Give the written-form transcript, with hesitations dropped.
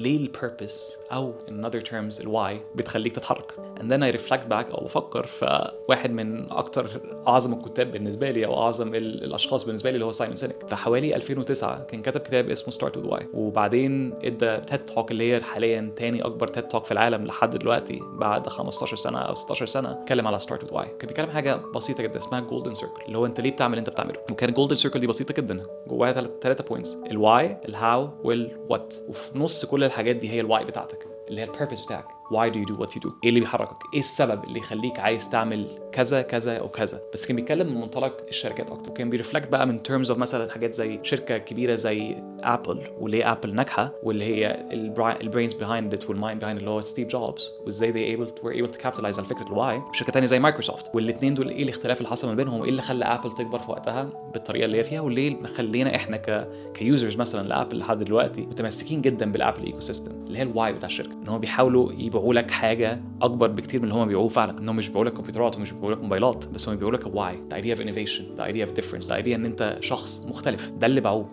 ليه البيربس او in other terms الواي بتخليك تتحرك. and then I reflect back او بفكر في واحد من اكتر اعظم الكتاب بالنسبه لي او اعظم الاشخاص بالنسبه لي اللي هو سايمون سينيك. في حوالي 2009 كان كتب كتاب اسمه ستارت وذ واي، وبعدين ادى تيد توك اللي هي حاليا تاني اكبر تيد توك في العالم لحد دلوقتي بعد 15 سنه او 16 سنه، اتكلم على ستارت وذ واي. كان بيتكلم حاجه بسيطه جدا اسمها جولدن سيركل، اللي هو انت ليه بتعمل اللي انت بتعمله. وكان الجولدن سيركل دي بسيطه جدا، جواها 3 بوينتس: الواي، الهاو، والوات. وفي نص كل الحاجات دي هي الواي بتاعتك اللي هي البيربس بتاعك. why do you do what you do؟ ايه اللي بيحركك؟ ايه السبب اللي يخليك عايز تعمل كذا كذا او كذا؟ بس كان بيتكلم من منطلق الشركات اكتر، وكان بيرفلكت بقى من terms of مثلا حاجات زي شركه كبيره زي ابل، وليه ابل ناجحه، واللي هي البرينز behind it والمايند behind اللي هو ستيف جوبز، وازاي they were able to capitalize على فكره الواي. وشركه ثانيه زي مايكروسوفت، والاثنين دول ايه الاختلاف اللي حصل ما بينهم، وايه اللي خلى ابل تكبر في وقتها بالطريقه اللي هي فيها، وليه مخلينا احنا كيوزرز مثلا لابل لحد دلوقتي متمسكين جدا بالابل ايكو سيستم اللي هي الواي بتاع الشركه. ان هم بيحاولوا يبيعوا لك حاجه اكبر بكتير من اللي هم بيبيعوه فعلا. انهم مش بيبيعوا لك كمبيوترات ومش بيبيعوا لك موبايلات، بس هم بيبيعوا لك واي، the idea of innovation, the idea of difference, the idea ان انت شخص مختلف. ده اللي باعوه.